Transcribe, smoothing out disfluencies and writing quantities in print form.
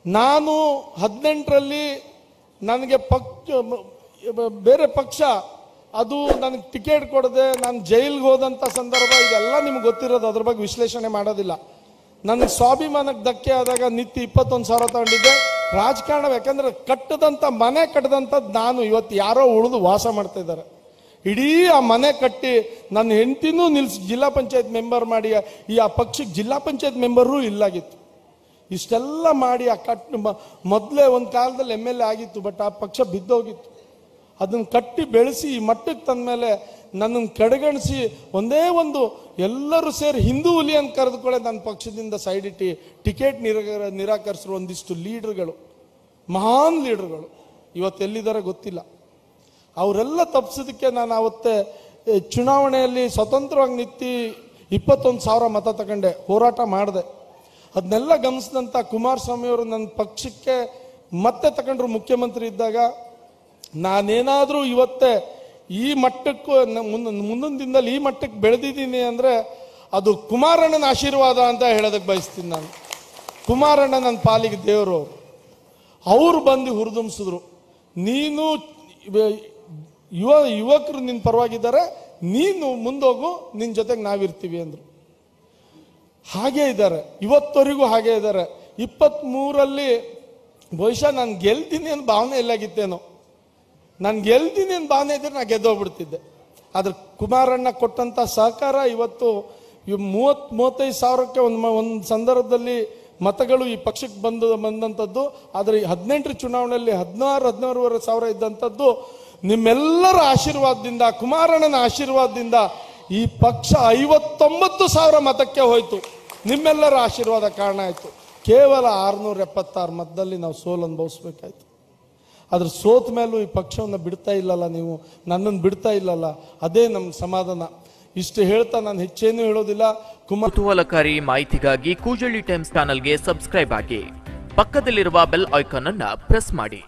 ನಾನು 18ರಲ್ಲಿ ನನಗೆ ಬೇರೆ ಪಕ್ಷ ಅದು ನನಗೆ ಟಿಕೆಟ್ ಕೊಡದೆ ನಾನು ಜೈಲಿಗೆ ಹೋದಂಥ ಸಂದರ್ಭ ಇದೆಲ್ಲ ನಿಮ್ಗೆ ಗೊತ್ತಿರೋದು, ಅದ್ರ ಬಗ್ಗೆ ವಿಶ್ಲೇಷಣೆ ಮಾಡೋದಿಲ್ಲ. ನನಗೆ ಸ್ವಾಭಿಮಾನಕ್ಕೆ ಧಕ್ಕೆ ಆದಾಗ ನಿತ್ಯ 21,000 ತಗೊಂಡಿದ್ದೆ. ರಾಜಕಾರಣ ಯಾಕಂದ್ರೆ ಕಟ್ಟದಂಥ ಮನೆ ಕಟ್ಟದಂಥದ್ದು ನಾನು, ಇವತ್ತು ಯಾರೋ ಉಳಿದು ವಾಸ ಮಾಡ್ತಾ ಇದ್ದಾರೆ. ಇಡೀ ಆ ಮನೆ ಕಟ್ಟಿ ನನ್ನ ಹೆಂಡತಿನೂ ನಿಲ್ಸಿ ಜಿಲ್ಲಾ ಪಂಚಾಯತ್ ಮೆಂಬರ್ ಮಾಡಿ ಆ ಪಕ್ಷಕ್ಕೆ ಜಿಲ್ಲಾ ಪಂಚಾಯತ್ ಮೆಂಬರೂ ಇಲ್ಲಾಗಿತ್ತು. ಇಷ್ಟೆಲ್ಲ ಮಾಡಿ ಆ ಮೊದಲೇ ಒಂದು ಕಾಲದಲ್ಲಿ MLA ಆಗಿತ್ತು, ಬಟ್ ಆ ಪಕ್ಷ ಬಿದ್ದೋಗಿತ್ತು. ಅದನ್ನು ಕಟ್ಟಿ ಬೆಳೆಸಿ ಈ ಮಟ್ಟಕ್ಕೆ ತಂದ ಮೇಲೆ ನನ್ನನ್ನು ಕಡೆಗಣಿಸಿ ಒಂದೇ ಒಂದು ಎಲ್ಲರೂ ಸೇರಿ ಹಿಂದೂ ಹುಲಿ ಅಂತ ಕರೆದುಕೊಳ್ಳೆ ನನ್ನ ಪಕ್ಷದಿಂದ ಸೈಡ್ ಇಟ್ಟು ಟಿಕೆಟ್ ನಿರಾಕರಿಸಿರುವ ಒಂದಿಷ್ಟು ಲೀಡರ್ಗಳು, ಮಹಾನ್ ಲೀಡರ್ಗಳು ಇವತ್ತು ಎಲ್ಲಿದ್ದಾರೆ ಗೊತ್ತಿಲ್ಲ. ಅವರೆಲ್ಲ ತಪ್ಪಿಸೋದಕ್ಕೆ ನಾನು ಅವತ್ತೇ ಚುನಾವಣೆಯಲ್ಲಿ ಸ್ವತಂತ್ರವಾಗಿ ನಿಂತು 21,000 ಮತ ತಗೊಂಡೆ, ಹೋರಾಟ ಮಾಡಿದೆ. ಅದನ್ನೆಲ್ಲ ಗಮನಿಸಿದಂಥ ಕುಮಾರಸ್ವಾಮಿಯವರು ನನ್ನ ಪಕ್ಷಕ್ಕೆ ಮತ್ತೆ ತಗೊಂಡ್ರು ಮುಖ್ಯಮಂತ್ರಿ ಇದ್ದಾಗ. ನಾನೇನಾದರೂ ಇವತ್ತೇ ಈ ಮಟ್ಟಕ್ಕೂ ಮುಂದಿನ ದಿನದಲ್ಲಿ ಈ ಮಟ್ಟಕ್ಕೆ ಬೆಳೆದಿದ್ದೀನಿ ಅಂದರೆ ಅದು ಕುಮಾರಣ್ಣನ ಆಶೀರ್ವಾದ ಅಂತ ಹೇಳೋದಕ್ಕೆ ಬಯಸ್ತೀನಿ ನಾನು. ಕುಮಾರಣ್ಣ ನನ್ನ ಪಾಲಿಗೆ ದೇವರು. ಅವರು ಬಂದು ಹುರಿದುಂಬಿಸಿದ್ರು, ನೀನು ಯುವಕರು ನಿನ್ನ ಪರವಾಗಿದ್ದಾರೆ, ನೀನು ಮುಂದೋಗು, ನಿನ್ನ ಜೊತೆಗೆ ನಾವಿರ್ತೀವಿ ಅಂದರು. ಹಾಗೇ ಇದ್ದಾರೆ, ಇವತ್ತವರೆಗೂ ಹಾಗೇ ಇದ್ದಾರೆ. 23ರಲ್ಲಿ ಬಹುಶಃ ನಾನು ಗೆಲ್ತೀನಿ ಅಂತ ಭಾವನೆ ಇಲ್ಲಾಗಿತ್ತೇನೋ, ನಾನು ಗೆಲ್ತೀನಿ ಅಂತ ಭಾವನೆ ಇದ್ದರೆ ನಾನು ಗೆದ್ದೋಗ್ಬಿಡ್ತಿದ್ದೆ. ಆದ್ರೆ ಕುಮಾರಣ್ಣ ಕೊಟ್ಟಂಥ ಸಹಕಾರ ಇವತ್ತು 30-35 ಸಾವಿರಕ್ಕೆ ಒಂದು ಸಂದರ್ಭದಲ್ಲಿ ಮತಗಳು ಈ ಪಕ್ಷಕ್ಕೆ ಬಂದಂಥದ್ದು. ಆದರೆ 18 ಚುನಾವಣೆಯಲ್ಲಿ 16-17 ಸಾವಿರ ಇದ್ದಂಥದ್ದು ನಿಮ್ಮೆಲ್ಲರ ಆಶೀರ್ವಾದದಿಂದ, ಕುಮಾರಣ್ಣನ ಆಶೀರ್ವಾದದಿಂದ ಈ ಪಕ್ಷ 59,000 ಮತಕ್ಕೆ ಹೋಯ್ತು. ನಿಮ್ಮೆಲ್ಲರ ಆಶೀರ್ವಾದ ಕಾರಣ ಆಯಿತು. ಕೇವಲ 676 ಮತದಲ್ಲಿ ನಾವು ಸೋಲು ಅನುಭವಿಸ್ಬೇಕಾಯ್ತು. ಅದ್ರ ಸೋತ ಮೇಲೂ ಈ ಪಕ್ಷವನ್ನು ಬಿಡ್ತಾ ಇಲ್ಲಲ್ಲ, ನೀವು ನನ್ನನ್ನು ಬಿಡ್ತಾ ಇಲ್ಲಲ್ಲ, ಅದೇ ನಮ್ಮ ಸಮಾಧಾನ. ಇಷ್ಟು ಹೇಳ್ತಾ ನಾನು ಹೆಚ್ಚೇನು ಹೇಳೋದಿಲ್ಲ. ಕುತೂಹಲಕಾರಿ ಮಾಹಿತಿಗಾಗಿ ಕೂಜಳ್ಳಿ ಟೈಮ್ಸ್ ಚಾನೆಲ್ಗೆ ಸಬ್ಸ್ಕ್ರೈಬ್ ಆಗಿ, ಪಕ್ಕದಲ್ಲಿರುವ ಬೆಲ್ ಐಕಾನ್ ಅನ್ನು ಪ್ರೆಸ್ ಮಾಡಿ.